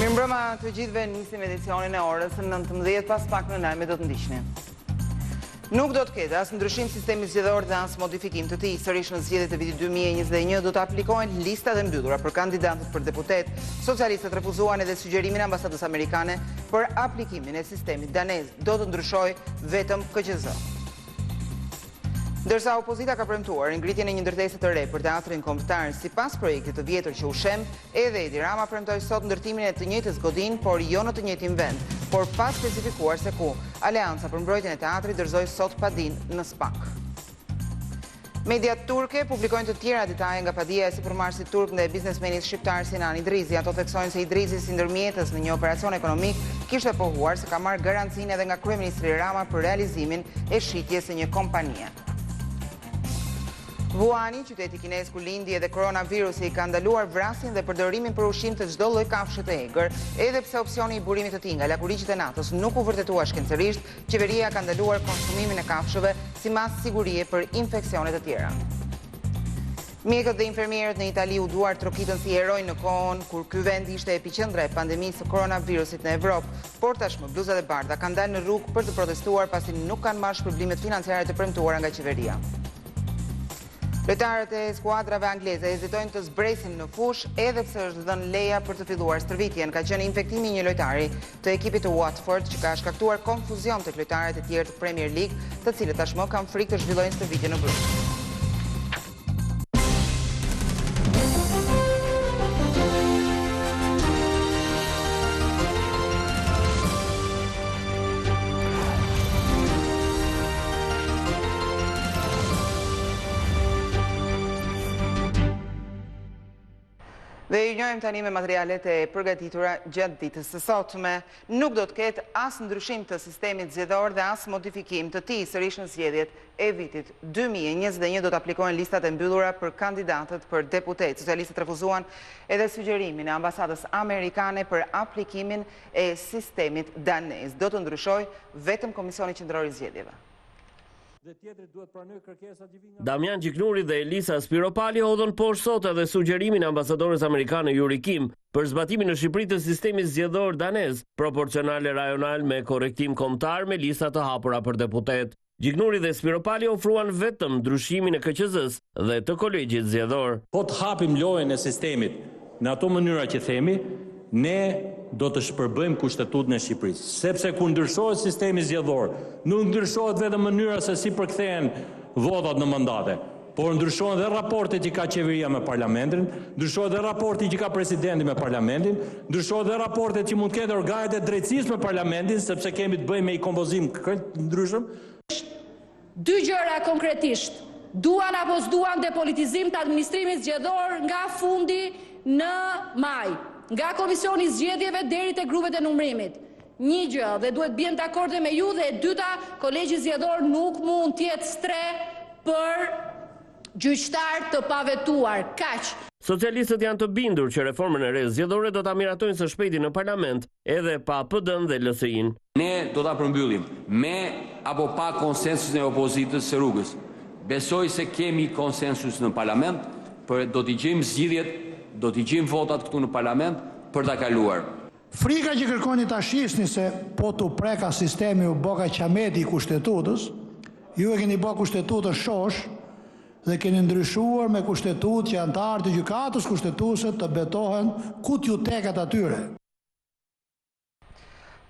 Mirëmbrëma të gjithëve, nisim edicionin e orës 19 pas pak në Lajme do të ndiqni. Nuk do të ketë as ndryshim sistemi zgjedhor dhe as modifikim të tij. Sërish në zgjedhjet e vitit 2021 do të aplikohen listat e mbyllura për kandidatët për deputet. Socialistët refuzuan edhe sugjerimin e ambasadës amerikane për aplikimin e sistemit danez. Do të ndryshojë vetëm KQZ. Ndërsa opozita ka premtuar ngritjen e një ndërtese të re për teatrin kombëtar, sipas projektit të vjetër që u shem, edhe Edi Rama premtoi sot ndërtimin e të njëjtës godin, por jo në të njëjtin vend, por pa specifikuar se ku. Aleanca për mbrojtjen e teatrit dorëzoi sot padin në Spak. Mediat turke publikojnë të tjera detaje nga padia e sipërmarrësit turk dhe biznesmenit shqiptar Sinan Idrizi. Ato theksojnë se Idrizi, si ndërmjetës në një operacion ekonomik, kishte pohuar se ka marrë garancinë edhe nga kryeministri Rama për realizimin e shitjes së një kompanie. Wuhani, qyteti kinez ku lindi edhe koronavirusi, ka ndaluar vrasjen dhe përdorimin për ushqim të çdo lloj kafshë të egër, edhe pse opsioni i burimit të tij nga lakuriqit e natës nuk u vërtetua shkencërisht, qeveria ka ndaluar konsumimin e kafshëve si mas sigurie për infeksione të tjera. Mjekët dhe infermierët në Itali u duar trokitën si heroj në kohën kur ky vend ishte epiqendra e pandemisë së koronavirusit në Evropë, por tashmë bluzat e bardha kanë dalë në rrugë për të protestuar pasi nuk kanë marrë shpërblimet financiare të premtuara nga qeveria. Lojtarët e skuadrave angleze hezitojnë të zbresin në fush edhe pse është dhënë leja për të filluar stërvitjen. Ka qenë infektimi i një lojtari të ekipit të Watford që ka shkaktuar konfuzion tek lojtarët e tjerë të Premier League, të cilët tashmë kanë frikë të zhvillojnë stërvitje në grup. Dhe ju njohim tani me materialet e përgatitura gjatë ditës së sotme. Nuk do të ketë as ndryshim të sistemit zgjedhor dhe as modifikim të tij. Sërish në zgjedhjet e vitit 2021 do të aplikohen listat e mbyllura për kandidatët për deputet. Socialistët refuzuan edhe sugjerimin e ambasadës amerikane për aplikimin e sistemit danez. Do të ndryshojë vetëm Komisioni Qendror i Zgjedhjeve. Damian Gjiknuri dhe Elisa Spiropali hodhën poshtë sot edhe sugjerimin e ambasadores amerikane Yuri Kim për zbatimin në Shqipëri të sistemit zgjedhor danez, proporcional e rajonal me korrektim kombëtar me lista të hapura për deputet. Gjiknuri dhe Spiropali ofruan vetëm ndryshimin e KQZ-s dhe të kolegjit zgjedhor. Po të hapim lojën e sistemit në ato mënyra që themi, ne do të shpërbëjmë kushtetutën e Shqipërisë. Sepse kur ndryshohet sistemi zgjedhor, nuk ndryshohet vetëm mënyra se si përkthehen votat në mandate, por ndryshohen dhe raportet që ka qeveria me parlamentin, ndryshohet dhe raporti që ka presidenti me parlamentin, ndryshohet dhe raportet që mund të ketë organet e drejtësisë me parlamentin, sepse kemi të bëjmë me i kompozim ndryshëm. Dy gjëra konkretisht, duan apo s'duan depolitizim të administrimit zgjedhor nga fundi në maj, nga Komisioni i Zgjedhjeve deri te grupet e numërimit. Një gjë, dhe duhet bien dakord me ju, dhe e dyta, kolegji zgjedhor nuk mund të jetë stre për gjyqtar të pavetuar. Kaq. Socialistët janë të bindur që reformën e re zgjedhore do ta miratojnë së shpejti në parlament, edhe pa PD-n dhe LSI-n. Ne do ta përmbyllim me apo pa konsensusin e opozitës së rrugës. Besoj se kemi konsensus në parlament, por do t'i gjejmë zgjidhjet, do t'i gjejmë votat këtu në parlament për ta kaluar. Frika që kërkoni ta shisni se po t'u preka sistemi u boka qameti i kushtetutës, ju e keni bë kushtetutën shosh dhe keni ndryshuar me kushtetutë që antarët e gjykatës kushtetuese të betohen ku t'ju tekat atyre.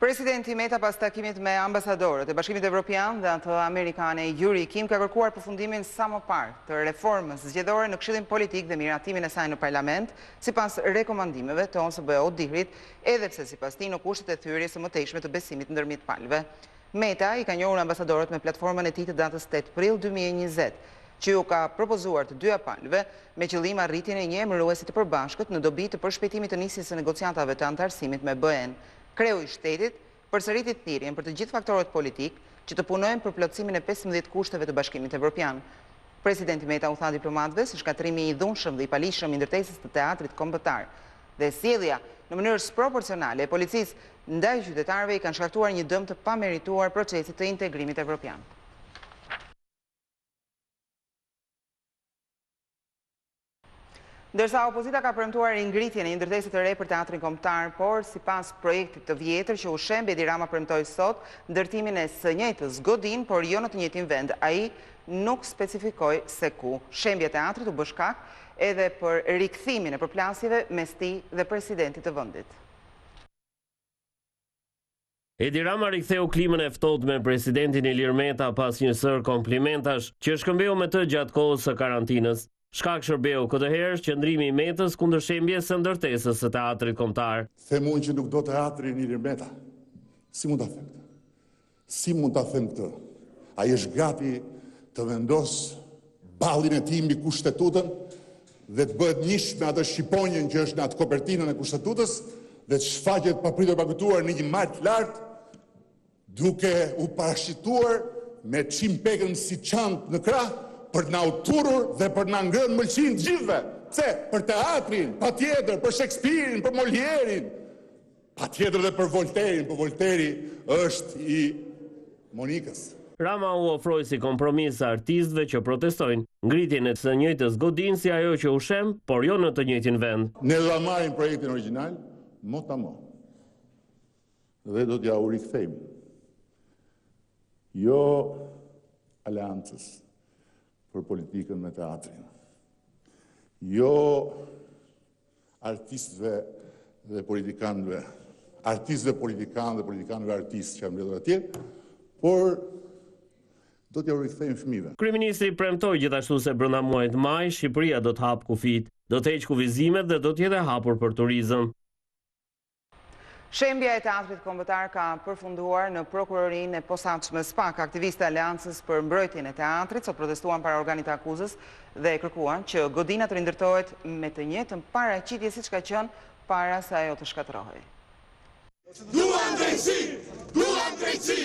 Presidenti Meta pas takimit me ambasadorët e Bashkimit Evropian dhe atë amerikane Yuri Kim ka kërkuar përfundimin sa më parë të reformës zgjedhore në Këshillin Politik dhe miratimin e saj në parlament, sipas rekomandimeve të OSBE-ODIHR-it, edhe pse sipas tij në kushtet e thyrjes së mëtejshme të besimit ndërmjet palëve. Meta i ka njohur ambasadorët me platformën e tij të datës 8 prill 2020, që ju ka propozuar të dyja palëve me qëllim arritjen e një emëruesi të përbashkët në dobi të përshpejtimit të nisjes së negociatave të antarësimit me BE-n. Kreu i shtetit përsëriti thirrjen për të gjithë faktorët politik që të punojnë për plotësimin e 15 kushteve të Bashkimit Evropian. Presidenti Meta u tha diplomatëve se shkatrimi i dhunshëm dhe i palishëm i ndërtesës të teatrit kombëtar dhe sjellja në mënyrë sproporcionale e policisë ndaj qytetarëve i kanë shkaktuar një dëm të pamerituar procesit të integrimit evropian. Ndërsa opozita ka premtuar ngritjen e një ndërtese të re për teatrin kombëtar, por sipas projektit të vjetër që u shemb Edi Rama premtoi sot, ndërtimin e së njëjtës godin, por jo në të njëjtin vend. Ai nuk specifikoi se ku. Shembja e teatrit u bë shkak edhe për rikthimin e përplasjeve mes tij dhe presidentit të vendit. Edi Rama riktheu klimën e ftohtë me presidentin Ilir Meta pas një sër komplimentash që shkëmbeu me të gjatë kohës së karantinës. Shkak shërbeu këtë herë qëndrimi i Metës kundër shembjes së ndërtesës së teatrit kombëtar. Them unë që nuk do teatrin Ilir Meta. Si mund ta them këtë? Si mund ta them këtë? Ai është gati të vendos ballin e tij mbi kushtetutën dhe të bëhet njësh me atë shqiponjën që është në atë kopertinën e kushtetutës dhe të shfaqet papritur pagutuar në një mal të lartë, duke u parashituar me qimpekën si çantë në krah për na uturur dhe për na ngrënë mëlçin të gjithëve. Pse? Për teatrin, patjetër, për Shakespearein, për Molierin, patjetër dhe për Voltairin, për Volteri është i Monikës. Rama u ofroi si kompromis artistëve që protestojnë ngritjen e së njëjtës godin si ajo që u shemb, por jo në të njëjtin vend. Ne do ta marrim projektin origjinal mot a mot. Dhe do t'ja u rikthejmë. Jo aleancës për politikën me teatrin. Jo artistëve dhe politikanëve, artistëve politikanë dhe politikanëve artistë që janë mbledhur atje, por do t'ja u rikthejmë fëmijëve. Kryeministri premtoi gjithashtu se brenda muajit maj Shqipëria do të hapë kufit, do të heqë kufizimet dhe do të jetë hapur për turizëm. Shembja e teatrit kombëtar ka përfunduar në prokurorinë e posaçme SPAK. Aktivistë e Aleancës për mbrojtjen e teatrit sot protestuan para organit të akuzës dhe kërkuan që godina të rindërtohet me të njëjtën paraqitje siç ka qenë para se ajo të shkatërrohej. Duam drejtësi! Duam drejtësi!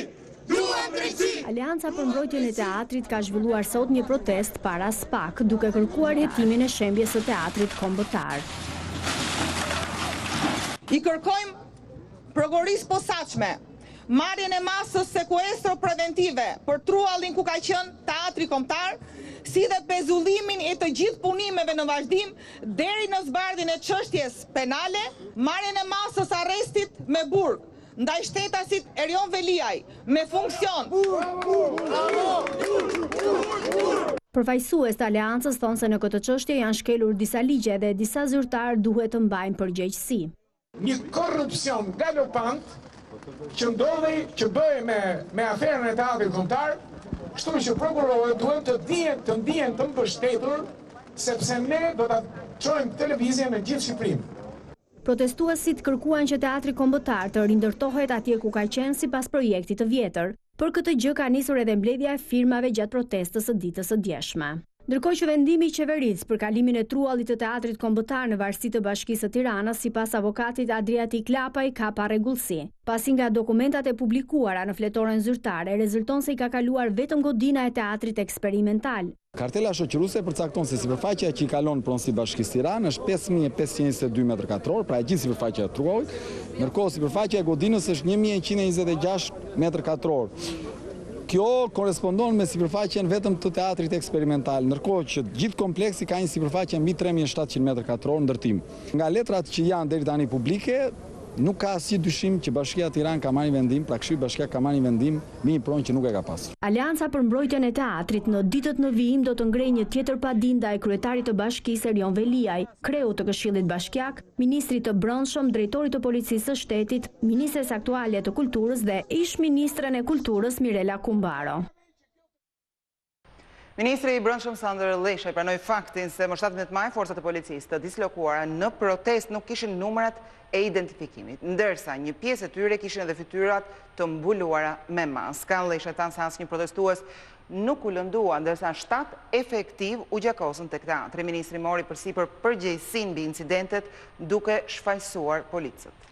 Duam drejtësi! Aleanca për mbrojtjen e teatrit ka zhvilluar sot një protest para SPAK duke kërkuar hetimin e shembjes së teatrit kombëtar. I kërkojmë prokurorisë posaçme marrjen e masës sekuestro preventive për truallin ku ka qenë teatri kombëtar, si dhe pezullimin e të gjithë punimeve në vazhdim deri në zbardhjen e çështjes penale, marrjen e masës arrestit me burg ndaj shtetasit Erion Veliaj me funksion. Përfaqësues të Aleancës thonë se në këtë çështje janë shkelur disa ligje dhe disa zyrtar duhet të mbajnë përgjegjësi. Një korrupsion galopant që bëhej me aferën e teatrit kombëtar, kështu që prokurorët duhet të ndihen të mbështetur, sepse ne do ta çojmë televizjen në gjithë Shqipërinë. Protestuesit kërkuan që teatri kombëtar të rindërtohet atje ku ka qenë sipas projektit të vjetër. Për këtë gjë ka nisur edhe mbledhja e firmave gjatë protestës së ditës së djeshme. Ndërkohë që vendimi i qeverisë për kalimin e truallit të teatrit kombëtar në varësi të Bashkisë së Tiranës sipas avokatit Adriatik Lapaj ka parregullsi. Pasi nga dokumentat e publikuara në fletoren zyrtare rezulton se i ka kaluar vetëm godina e teatrit eksperimental. Kartela shoqëruese përcakton se sipërfaqja që i kalon pronësi Bashkisë Tiranës është 5522 m2, pra e gjithë sipërfaqja e truallit, ndërkohë sipërfaqja e godinës është 1126 m2. Kjo korespondon me sipërfaqen vetëm të teatrit eksperimental, ndërkohë që gjithë kompleksi ka një sipërfaqe mbi 3700 m2 ndërtim. Nga letrat që janë deri tani publike, nuk ka asnjë dyshim që Bashkia e Tiranës ka marrë vendim, pra Këshilli Bashkiak ka marrë vendim me një pronë që nuk e ka pasur. Aleanca për mbrojtjen e teatrit në ditët në vijim do të ngrejë një tjetër padinë ndaj kryetarit të Bashkisë Erion Veliaj, kreu të Këshillit Bashkiak, ministrit të Brendshëm, drejtorit të Policisë së Shtetit, ministres aktuale të Kulturës dhe ish-ministren e Kulturës Mirela Kumbaro. Ministri i Brendshëm Sandër Leshaj pranoi faktin se më 17 maj forcat e policisë të dislokuara në protest nuk kishin numrat e identifikimit, ndërsa një pjesë e tyre kishin edhe fytyrat të mbuluara me maska. Leshaj thanë se asnjë protestues nuk u lëndua, ndërsa 7 efektiv u gjakosën tek teatri. Ministri mori përsipër përgjegjësinë mbi incidentet duke shfaqsuar policët.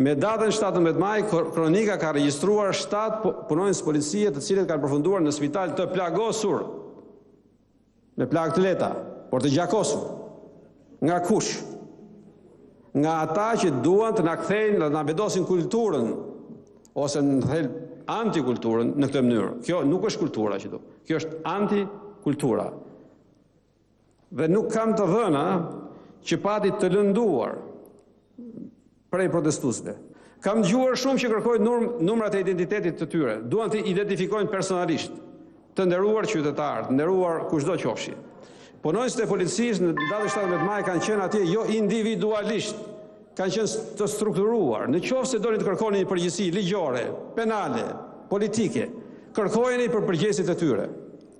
Me datën 17 maj, kronika ka regjistruar 7 punonjës policie të cilët kanë përfunduar në spital të plagosur, me plagë të leta, por të gjakosur. Nga kush? Nga ata që duan të na kthejnë dhe na vendosin kulturën, ose në thelb antikulturën në këtë mënyrë. Kjo nuk është kultura që do. Kjo është antikultura. dhe nuk kam të dhëna që pati të lënduar prej protestuesve. Kam dëgjuar shumë që kërkojnë numrat e identitetit të tyre, duan të identifikojnë personalisht, të nderuar qytetarë, të nderuar kushdo qofshi. Punonjësit e policisë në datën 17 maj kanë qenë atje jo individualisht, kanë qenë të strukturuar. Në qoftë se doni të kërkoni një përgjegjësi ligjore, penale, politike, kërkojeni për përgjegjësit e tyre,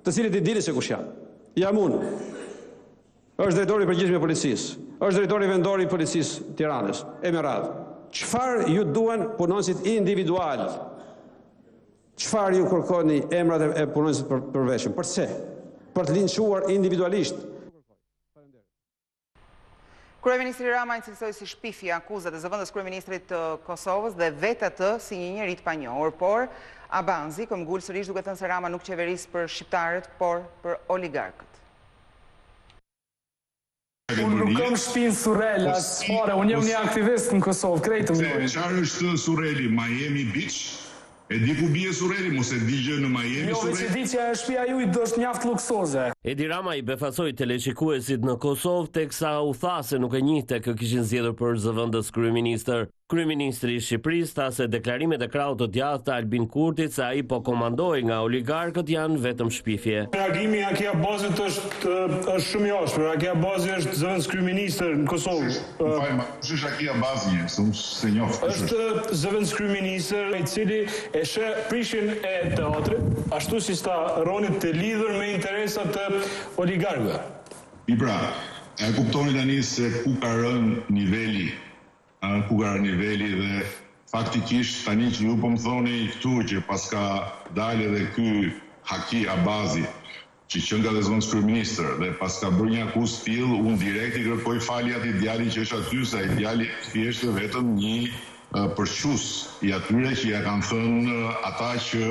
të cilët i dini se kush janë. Jam unë. Është drejtori i përgjithshëm i policisë, është drejtori vendor i policisë Tiranës, e me radhë. Çfarë ju duan punonjësit individual? Çfarë ju kërkoni emrat e punonjësit përveshëm? Përse? Për të linçuar individualisht. Kryeministri Rama i cilësoi si shpifje akuzat e zëvendës kryeministrit të Kosovës dhe vetë atë si një njeri të panjohur, por Abanzi këmbgul sërish duke thënë se Rama nuk qeveris për shqiptarët, por për oligarkët. Unë nuk kam shpinë surrel, as fare, unë jam një aktivist në Kosovë, krejtë më dojë. Qarë është surreli, Miami Beach? E di ku bie surreli, mos e di gjë në Miami surreli? Jo, veç e di që shtëpia ju i është mjaft luksoze. Edi Rama i befasoi teleshikuesit në Kosovë teksa u tha se nuk e njihte kë kishin zgjedhur për zëvendës kryeministër. Kryeministri i Shqipërisë tha se deklarimet e krahut të djathtë të Albin Kurtit se ai po komandoi nga oligarkët janë vetëm shpifje. Reagimi i Akia Bazit është shumë i ashpër. Akia Bazi është zëvendës kryeministër në Kosovë. Kush është Akia Bazi, se njoh. Është zëvendës kryeministër i cili e sheh prishjen e teatrit, ashtu si sta Ronit të lidhur me interesat të oligarkëve. I pra, e kuptoni tani se ku ka rënë niveli dhe faktikisht tani që ju po më thoni këtu që pas ka dalë edhe ky Haki Abazi që nga dhe zëvendës kryeministër dhe pas ka bërë një akuzë tillë, unë direkt i kërkoj falje atij djali që është aty, se ai djali thjesht vetëm një përqus i atyre që ja kanë thënë ata që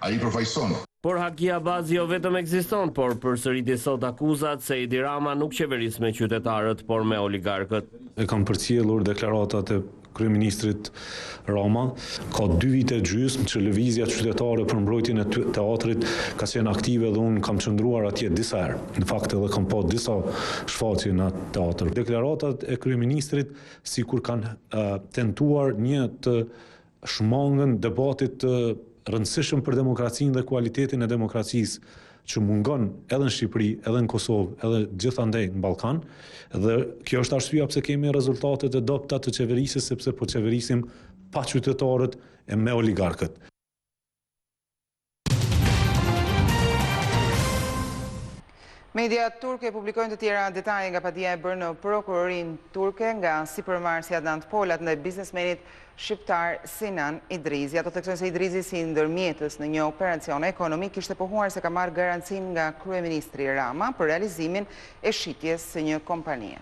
ai përfaqëson. Por Haki Abazi jo vetëm ekziston, por përsëriti sot akuzat se Edi Rama nuk qeveris me qytetarët, por me oligarkët. E kam përcjellur deklaratat e kryeministrit Rama. Ka 2 vite gjysmë që lëvizja qytetare për mbrojtjen e teatrit ka qenë aktive dhe unë kam qëndruar atje disa herë. Në fakt edhe kam pa disa shfaqje në teatr. Deklaratat e kryeministrit sikur kanë tentuar një të shmangën debatit të rëndësishëm për demokracinë dhe kualitetin e demokracisë që mungon edhe në Shqipëri, edhe në Kosovë, edhe gjithandej në Ballkan, dhe kjo është arsyeja pse kemi rezultatet e dobta të qeverisjes, sepse po qeverisim pa qytetarët e me oligarkët. Media turke publikojnë të tjera detaje nga padia e bërë në prokurorinë turke nga sipërmarrësi Adnan Polat ndaj biznesmenit shqiptar Sinan Idrizi. Ato theksojnë se Idrizi si ndërmjetës në një operacion ekonomik kishte pohuar se ka marrë garancinë nga kryeministri Rama për realizimin e shitjes së një kompanie.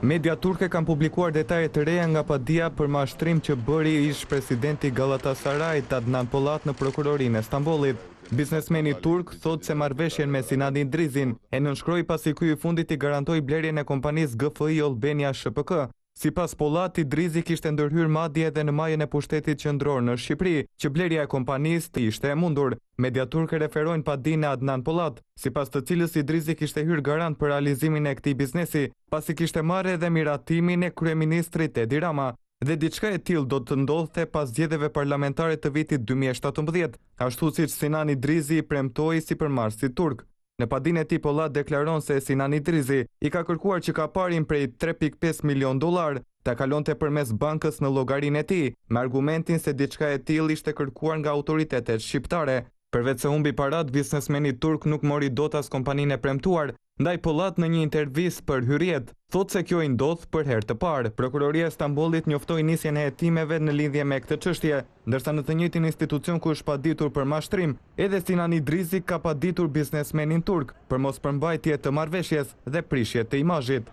Media turke kanë publikuar detaje të reja nga padia për mashtrim që bëri ish presidenti Galatasarayt Adnan Polat në prokurorinë e Stambollit. Biznesmeni turk thot se marrëveshjen me Sinan Idrizin e nënshkroi pasi ky i fundit i garantoi blerjen e kompanisë GFI Albania SHPK. Sipas Polat, Idrizi kishte ndërhyrë madje edhe në majën e pushtetit qendror në Shqipëri, që blerja e kompanisë ishte e mundur. Media turke referojnë padinë e Adnan Polat, sipas të cilës Idrizi kishte hyrë garant për realizimin e këtij biznesi, pasi kishte marrë edhe miratimin e kryeministrit Edi Rama. Dhe diçka e tillë do të ndodhte pas zgjedhjeve parlamentare të vitit 2017, ashtu siç Sinan Idrizi i premtoi sipërmarrësit turk. Në padinë e tij Polat deklaron se Sinan Idrizi i ka kërkuar që kaparin prej 3.5 milion dollar ta kalonte përmes bankës në llogarinë e tij, me argumentin se diçka e tillë ishte kërkuar nga autoritetet shqiptare. Përveç se humbi parat, biznesmeni turk nuk mori dot as kompaninë e premtuar, ndaj Polat në një intervistë për Hyrjet, thot se kjo i ndodh për herë të parë. Prokuroria e Stambollit njoftoi nisjen e hetimeve në lidhje me këtë çështje, ndërsa në të njëjtin institucion ku është paditur për mashtrim, edhe Sinan Idrizi ka paditur biznesmenin turk për mospërmbajtje të marrëveshjes dhe prishje të imazhit.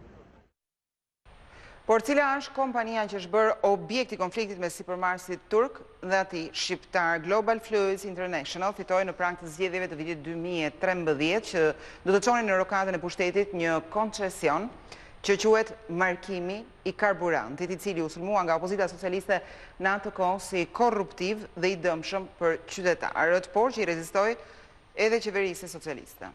Por cila është kompania që është bërë objekt i konfliktit me sipërmarrësit turk dhe atij shqiptar? Global Fluids International fitoi në prag të zgjedhjeve të vitit 2013 që do të çonin në rokadën e pushtetit një koncesion që quhet markimi i karburantit, i cili u sulmua nga opozita socialiste në atë kohë si korruptiv dhe i dëmshëm për qytetarët, por që i rezistoi edhe qeverisë socialiste.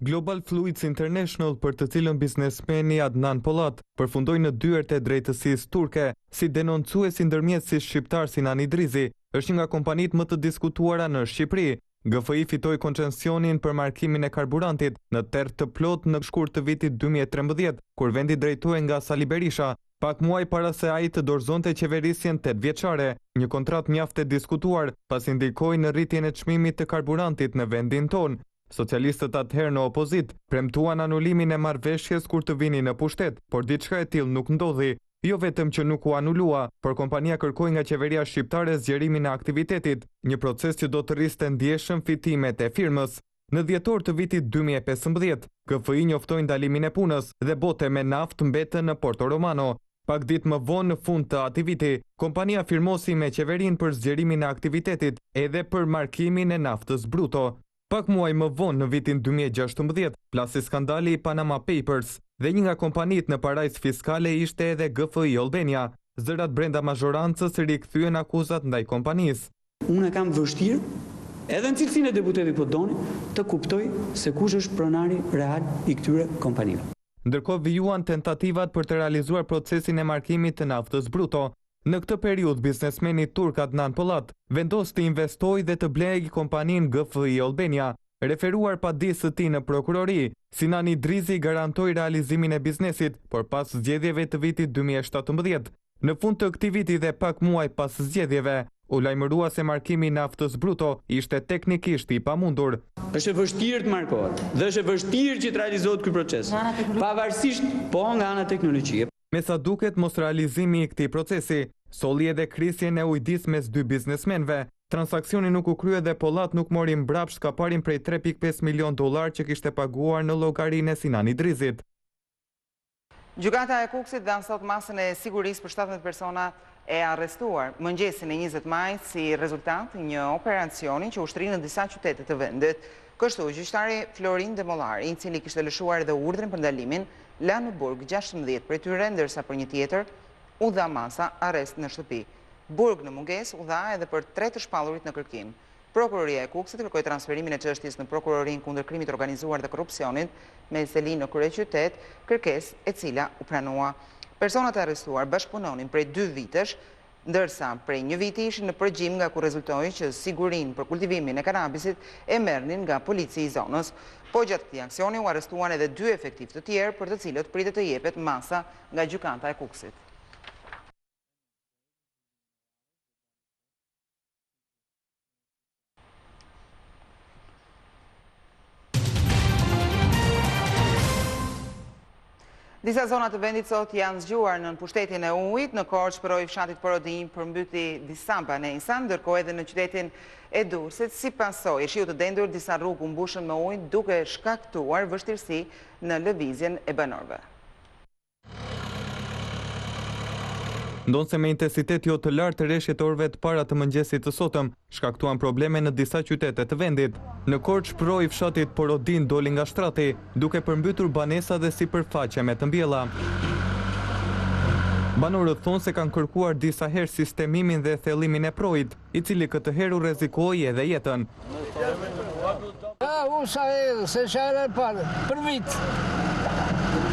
Global Fluids International, për të cilën biznesmeni Adnan Polat përfundoi në dyert e drejtësisë turke si denoncues i ndërmjetësit shqiptar Sinan Idrizi, është një nga kompanitë më të diskutuara në Shqipëri. GFI fitoi koncesionin për markimin e karburantit në terr të plot në shkurt të vitit 2013, kur vendi drejtohej nga Sali Berisha, pak muaj para se ai të dorëzonte qeverisjen 8 vjeçare, një kontratë mjaft e diskutuar, pasi ndikoi në rritjen e çmimit të karburantit në vendin tonë. Socialistët atëherë në opozit premtuan anulimin e marrëveshjes kur të vinin në pushtet, por diçka e tillë nuk ndodhi. Jo vetëm që nuk u anulua, por kompania kërkoi nga qeveria shqiptare zgjerimin e aktivitetit, një proces që do të rriste ndjeshëm fitimet e firmës. Në dhjetor të vitit 2015, GFI njoftoi ndalimin e punës dhe bote me naftë mbetën në Porto Romano. Pak ditë më vonë në fund të atij viti, kompania firmosi me qeverinë për zgjerimin e aktivitetit edhe për markimin e naftës bruto. Pak muaj më vonë në vitin 2016, plasi skandali i Panama Papers dhe një nga kompanitë në parajsë fiskale ishte edhe GFI Albania. Zërat brenda mazhorancës rikthyen akuzat ndaj kompanisë. Unë kam vështirë, edhe në cilësinë e deputetit po doni, të kuptoj se kush është pronari real i këtyre kompanive. Ndërkohë vijuan tentativat për të realizuar procesin e markimit të naftës bruto. Në këtë periudhë, biznesmeni turk Adnan Polat vendos të investojë dhe të blejë kompaninë GFI Albania. Referuar padisë së tij në prokurori, Sinan Idrizi garantoi realizimin e biznesit, por pas zgjedhjeve të vitit 2017. Në fund të këtij viti dhe pak muaj pas zgjedhjeve, u lajmërua se markimi i naftës bruto ishte teknikisht i pamundur. Është e vështirë të markohet dhe është e vështirë që të realizohet ky proces, pavarësisht po nga ana teknologjike. Me sa duket, mos realizimi i këtij procesi solli edhe krisjen e ujdis mes dy biznesmenve. Transaksioni nuk u krye dhe Polat nuk mori mbrapsht kaparin prej 3.5 milion dollar që kishte paguar në llogarinë e Sinan Idrizit. Gjykata e Kukësit dhan sot masën e sigurisë për 17 persona e arrestuar mëngjesin e 20 majit si rezultat një operacioni që ushtri në disa qytete të vendit. Kështu, gjyqtari Florin Demollari, i cili kishte lëshuar edhe urdhrin për ndalimin, la në burg 16 prej tyre, ndërsa për një tjetër u dha masa arrest në shtëpi. Burg në mungesë u dha edhe për 3 të shpallurit në kërkim. Prokuroria e Kukësit kërkoi transferimin e çështjes në Prokurorinë kundër krimit organizuar dhe korrupsionit me selinë në kryeqytet, kërkesë e cila u pranua. Personat e arrestuar bashkëpunonin prej 2 vitesh, ndërsa prej 1 viti ishin në përgjim nga ku rezultoi që sigurinë për kultivimin e kanabisit e merrnin nga policia i zonës. Po gjatë këtij aksioni u arrestuan edhe 2 efektiv të tjerë për të cilët pritet të jepet masa nga gjykata e Kukësit. Disa zona të vendit sot janë zgjuar në pushtetjen e ujit, në Korçë përoj fshatit Porodin përmbyti disa banesa, ndërkohë edhe në qytetin e Durrësit, si pasojë e shiut të dendur, disa rrugë u mbushën me ujë duke shkaktuar vështirësi në lëvizjen e banorëve. Ndonse me intensitet jo të lartë rreshjet orëve të para të mëngjesit të sotëm shkaktuan probleme në disa qytete të vendit. Në Korçë proi fshatit Porodin doli nga shtrati, duke përmbytur banesa dhe sipërfaqe me të mbjella. Banorët thonë se kanë kërkuar disa herë sistemimin dhe thellimin e projit, i cili këtë herë u rrezikoi edhe jetën. Usa edhe, se shara e parë, për vit.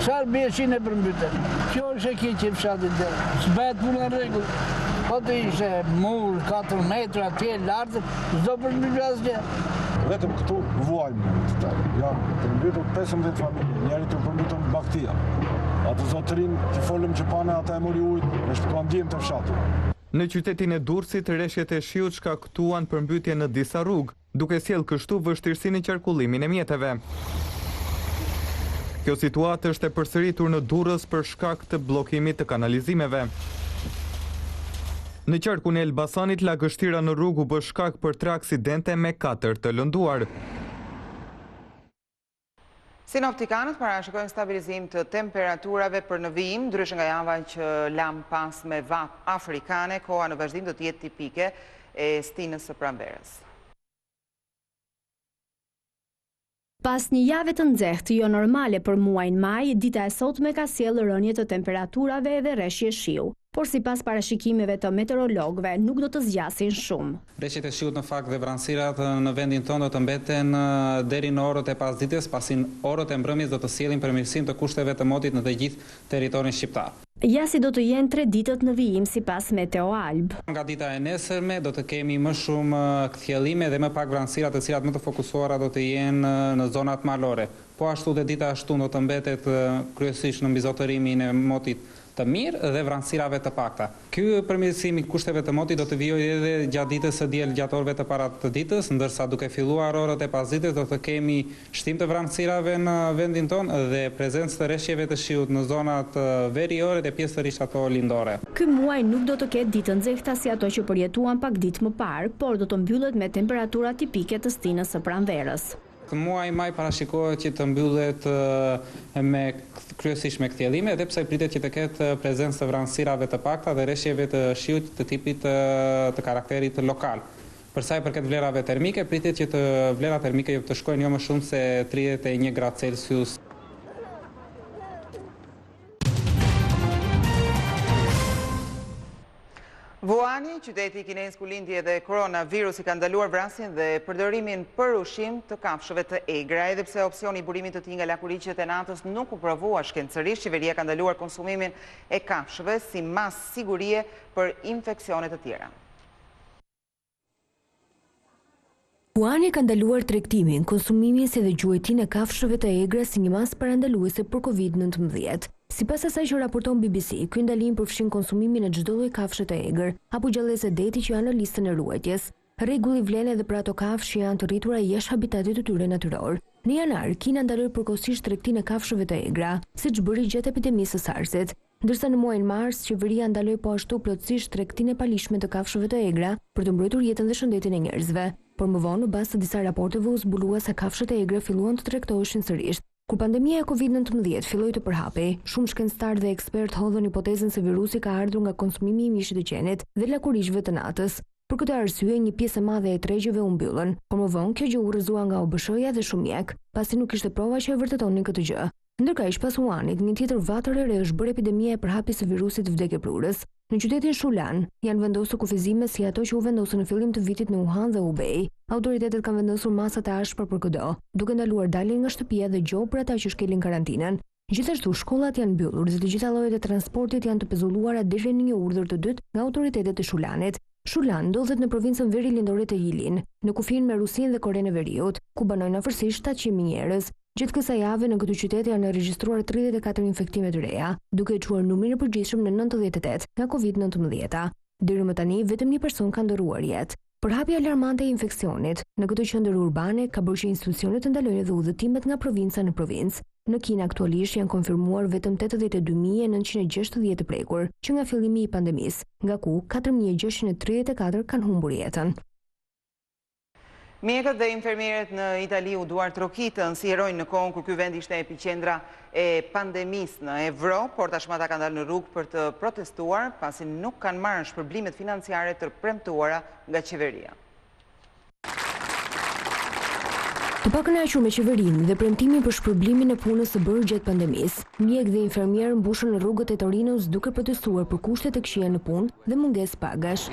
Sharë bjeshin e përmbyte. Kjo është e keqe fshatit dhe. S'bet punë në regull. Po të ishe mur, 4 metra, atje lartë, s'do përmbyte asgjë. Vetëm këtu vuajmë të tajë. Janë përmbytur 15 familje, njeri të përmbytur baktia. Atë zotërin të folëm që pane ata e mori ujtë, me shpëtuan djemë të fshatit. Në qytetin e Durrësit, rreshjet e shiut shkaktuan përmbytje në disa rrugë, duke sjellë kështu vështirësi në qarkullimin e mjeteve. Kjo situatë është e përsëritur në Durrës për shkak të bllokimit të kanalizimeve. Në qarkun e Elbasanit, lagështira në rrugë u bë shkak për 3 aksidente me 4 të lënduar. Sinoptikanët parashikojnë stabilizim të temperaturave për në vijim, ndryshe nga java që lam pas me vap afrikane, koha në vazhdim do të jetë tipike e stinës së pranverës. Pas një jave të nxehtë jo normale për muajin maj, dita e sotme ka sjellë rënje të temperaturave dhe rreshje shiu. por sipas parashikimeve të meteorologëve nuk do të zgjasin shumë. Reshjet e shiut në fakt dhe vranësirat në vendin tonë do të mbeten deri në orët e pasdites, pasi orët e mbrëmjes do të sjellin përmirësim të kushteve të motit në të gjithë territorin shqiptar. Ja si do të jenë 3 ditët në vijim sipas Meteo Alb. Nga dita e nesërme do të kemi më shumë kthjellime dhe më pak vranësira, të cilat më të fokusuara do të jenë në zonat malore. Po ashtu dhe dita ashtu do të mbetet kryesisht në mbizotërimin e motit të mirë dhe vranësirave të pakta. Ky përmirësim i kushteve të motit do të vijojë edhe gjatë ditës së diel, gjatë orëve të para të ditës, ndërsa duke filluar orët e pasdites do të kemi shtim të vranësirave në vendin tonë dhe prezencë të reshjeve të shiut në zonat veriore dhe pjesërisht ato lindore. Ky muaj nuk do të ketë ditë nxehta si ato që përjetuan pak ditë më parë, por do të mbyllet me temperatura tipike të stinës së pranverës. Muaj maj parashikohet që të mbyllet kryesisht me kthjellime, edhe pse pritet që të ketë prezencë të vranësirave të pakta dhe reshjeve të shiut të tipit të karakterit lokal. Për sa i përket vlerave termike, pritet që vlerat termike të shkojnë jo më shumë se 31 gradë Celsius. Wuhani, qyteti i kinez ku lindi edhe koronavirusi, ka ndaluar vrasjen dhe përdorimin për ushqim të kafshëve të egra, edhe pse opsioni i burimit të tij nga lakuriqet e natës nuk u provua shkencërisht, qeveria ka ndaluar konsumimin e kafshëve si mas sigurie për infeksionet të tjera. Wuhani ka ndaluar tregtimin, konsumimin si dhe gjuetin e kafshëve të egra si një mas parandaluese për COVID-19. Sipas asaj që raporton BBC, ky ndalim përfshin konsumimin e çdo lloji kafshë të egër apo gjallëse deti që janë në listën e ruajtjes. Rregulli vlen edhe për ato kafshë që janë të rritura jashtë habitatit të tyre natyror. Në janar, Kina ndaloi përkohësisht tregtinë e kafshëve të egra, siç bëri gjatë epidemisë së SARS-it, ndërsa në muajin mars qeveria ndaloi po ashtu plotësisht tregtinë e palishme të kafshëve të egra për të mbrojtur jetën dhe shëndetin e njerëzve. Por më vonë, në bazë të disa raporteve u zbulua se kafshët e egra filluan të tregtoheshin sërish. Kur pandemia e COVID-19 filloi të përhapej, shumë shkencëtarë dhe ekspertë hodhën hipotezën se virusi ka ardhur nga konsumimi i mishit të qenit dhe lakurishëve të natës. Për këtë arsye, një pjesë e madhe e tregjeve u mbyllën, por më vonë kjo gjë u rrëzua nga OBSH-ja dhe shumë mjek, pasi nuk kishte prova që e vërtetonin këtë gjë. Ndërkaq, pas Wuhanit, një tjetër vatër e re është bërë epidemia e përhapjes së virusit vdekjeprurës. Në qytetin Shulan janë vendosur kufizime si ato që u vendosën në fillim të vitit në Wuhan dhe Hubei. Autoritetet kanë vendosur masa të ashpra për kudo, duke ndaluar daljen nga shtëpia dhe gjob për ata që shkelin karantinën. Gjithashtu, shkollat janë mbyllur dhe të gjitha llojet e transportit janë të pezulluara deri në një urdhër të dytë nga autoritetet e Shulanit. Shulan ndodhet në provincën verilindore të Jilin, në kufinë me Rusinë dhe Korenë e Veriut, ku banojnë afërsisht 700.000 njerëz. Gjatë kësaj jave në këtë qytet janë regjistruar 34 infektime të reja, duke e quar numrin e përgjithshëm në 98 nga COVID-19. Deri më tani vetëm një person ka ndëruar jetë. Përhapja alarmante e infeksionit në këtë qendër urbane ka bërë që institucionet të ndalojnë edhe udhëtimet nga provinca në provincë. Në Kinë aktualisht janë konfirmuar vetëm 82.960 të prekur, që nga fillimi i pandemisë, nga ku 4.634 kanë humbur jetën. Mjekët dhe infermierët në Itali u duar trokitën si heronj në kohën kur ky vend ishte epiqendra e pandemisë në Evropë, por tashmë ata kanë dalë në rrugë për të protestuar pasi nuk kanë marrë shpërblimet financiare të premtuara nga qeveria. Të pakënaqur me qeverinë dhe premtimin për shpërblimin e punës së bërë gjatë pandemisë, mjekë dhe infermierë mbushën në rrugët e Torinos duke protestuar për kushtet e këqija në punë dhe mungesë pagash.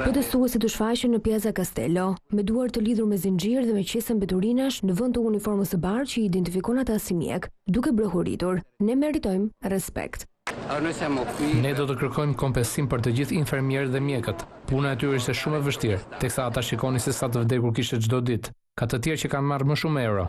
Protestuesit u shfaqën në Piazza Castello, me duar të lidhur me zinxhir dhe me qese mbeturinash në vend të uniformës së bardhë që i identifikon ata si mjek, duke brohuritur: "Ne meritojmë respekt." Ne do të kërkojmë kompensim për të gjithë infermierët dhe mjekët. Puna e tyre ishte shumë e vështirë, teksa ata shikonin se sa të vdekur kishte çdo ditë. Ka të tjerë që kanë marrë më shumë euro.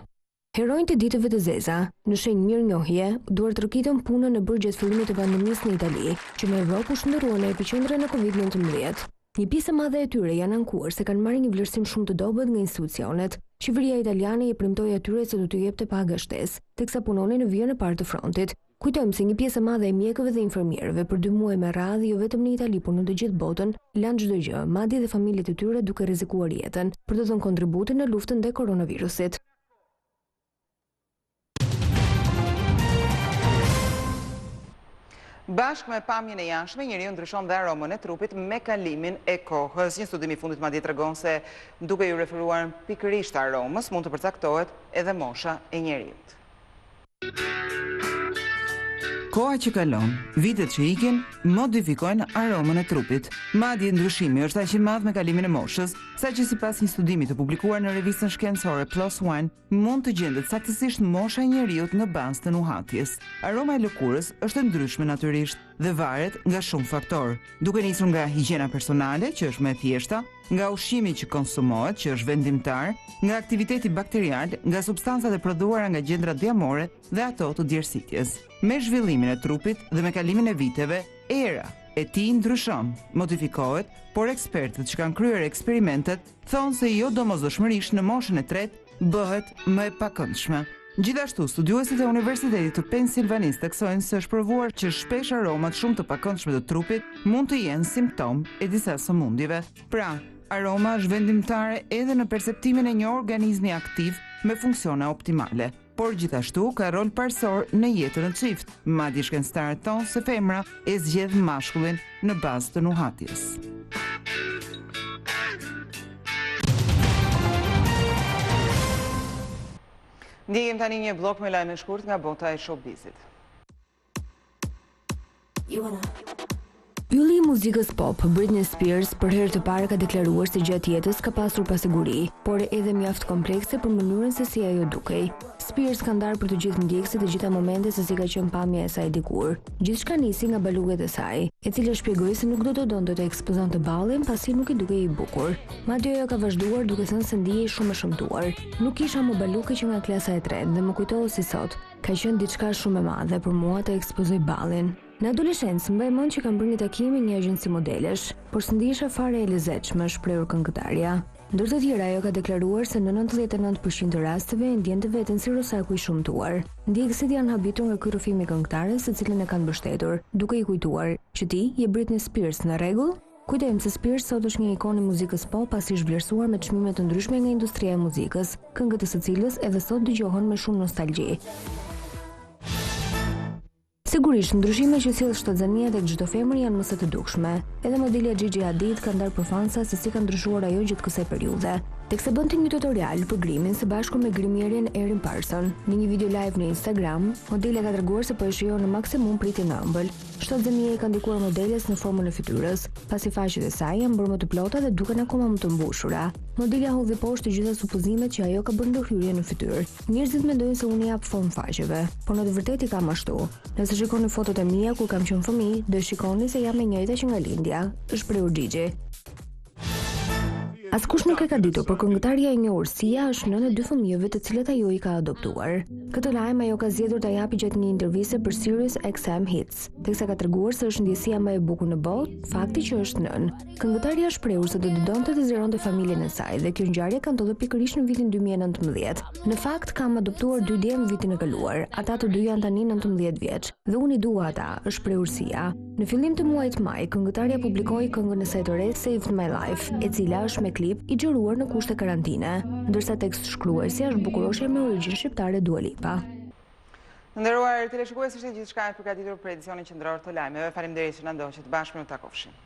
Heronjtë e ditëve të zeza, në shenjë mirënjohje, duar trokitën punën e bërë gjatë fillimit të pandemisë në Itali, që në Evropë u shndërrua në epiqendrën e COVID-19. Një pjesë e madhe e tyre janë ankuar se kanë marrë një vlerësim shumë të dobët nga institucionet. Qeveria italiane i premtoi atyre se do t'u jepte paga shtesë, teksa punonin në vijën e parë të frontit. Kujtojmë se një pjesë e madhe e mjekëve dhe infermierëve për 2 muaj me radhë, jo vetëm në Itali, por në të gjithë botën, lanë çdo gjë, madje dhe familjet e tyre duke rrezikuar jetën për të dhënë kontributin në luftën ndaj koronavirusit. Bashkë me pamjen e jashtme, njeriu ndryshon dhe aromën e trupit me kalimin e kohës. Një studim i fundit madje tregon se duke ju referuar pikërisht aromës, mund të përcaktohet edhe mosha e njeriut. Koha që kalon, vitet që ikin, modifikojnë aromën e trupit. Madje ndryshimi është aq i madh me kalimin e moshës, saqë sipas një studimi të publikuar në revistën shkencore PLOS ONE, mund të gjendet saktësisht mosha e njeriut në bazë të nuhatjes. Aroma e lëkurës është e ndryshme natyrisht dhe varet nga shumë faktorë, duke nisur nga higjiena personale, që është më e thjeshta, nga ushqimi që konsumohet, që është vendimtar, nga aktiviteti bakterial, nga substancat e prodhuara nga gjendrat diamore dhe ato të djersitjes. Me zhvillimin e trupit dhe me kalimin e viteve, era e tij ndryshon, modifikohet, por ekspertët që kanë kryer eksperimentet thonë se jo domosdoshmërisht në moshën e tretë bëhet më e pakëndshme. Gjithashtu, studiuesit e Universitetit të Pennsylvanisë theksojnë se është provuar që shpesh aromat shumë të pakëndshme të trupit mund të jenë simptom e disa sëmundjeve. Pra, aroma është vendimtare edhe në perceptimin e një organizmi aktiv me funksione optimale, por gjithashtu ka rol parsor në jetën e çift. Madje shkencëtarët thonë se femra e zgjedh mashkullin në bazë të nuhatjes. Ndjekim tani një blok me lajme shkurt nga bota e showbizit. Ylli i muzikës pop, Britney Spears, për herë të parë ka deklaruar se gjatë jetës ka pasur pasiguri, por edhe mjaft komplekse për mënyrën se si ajo dukej. Spears ka ndarë për të gjithë ndjekësit e gjitha momente se si ka qenë pamja e saj dikur. Gjithçka nisi nga baluket e saj, e cila shpjegoi se nuk do të donte të ekspozonte ballin pasi nuk i dukej i bukur. Madje ajo ka vazhduar duke thënë se ndihej shumë e shëmtuar. Nuk kisha më baluke që nga klasa e tretë dhe më kujtohu si sot. Ka qenë diçka shumë e madhe për mua të ekspozoj ballin. Në adoleshencë mbaj mend që kam bërë një takim me një agjenci modelesh, por së ndihesha fare e lezetshme, shprehur këngëtarja. Ndër të tjera, ajo ka deklaruar se në 99% të rasteve e ndjente veten si rosaku i shëmtuar. Ndjekësit janë habitur nga ky rrëfim i këngëtares, së cilën e kanë mbështetur, duke i kujtuar që ti je Britney Spears në rregull? Kujtojmë se Spears sot është një ikonë e muzikës pop pasi është vlerësuar me çmime të ndryshme nga industria e muzikës, këngët e së cilës edhe sot dëgjohen me shumë nostalgji. Sigurisht, ndryshime që sjell shtatzania tek çdo femër janë më së të dukshme. Edhe modelja Gigi Hadid ka ndarë për fansa se si ka ndryshuar ajo gjatë kësaj periudhe. Teksa bënte një tutorial për grimin së bashku me grimierjen Erin Parson. Në një video live në Instagram, modela ka treguar se po e shijon në maksimum pritjen e ëmbël. Shtatzania i ka ndikuar modeles në formën e fytyrës, pasi faqet e saj janë bërë më të plota dhe duken akoma më të mbushura. Modela hodhi poshtë të gjitha supozimet që ajo ka bërë ndërhyrje në fytyrë. Njerëzit mendojnë se unë jap formë faqeve, por në të vërtetë i kam ashtu. Nëse shikoni fotot e mia kur kam qenë fëmijë, do shikoni se jam e njëjta që nga lindja, është shprehur Gigi. Askush nuk e ka ditur, por këngëtarja e njohur Sia është nënë e dy fëmijëve të cilët ajo i ka adoptuar. Këtë lajm ajo ka zgjedhur ta japi gjatë një interviste për Sirius XM Hits, teksa ka treguar se është ndjesia më e bukur në botë, fakti që është nënë. Këngëtarja është shprehur se do të donte të zgjeronte familjen e saj dhe kjo ngjarje ka ndodhur pikërisht në vitin 2019. Në fakt kam adoptuar 2 djem vitin e kaluar. Ata të dy janë tani 19 vjeç dhe unë i dua ata, është shprehur Sia. Në fillim të muajit maj, këngëtarja publikoi këngën e saj të re Saved My Life, e cila është me klip i xhiruar në kushte karantine, ndërsa tekst shkruesja është bukuroshe me origjinë shqiptare Dua Lipa. Nderuar teleshikues, ishte gjithçka e përgatitur për edicionin qendror të lajmeve. Faleminderit që na ndoqët. Bashkë ne u takofshim.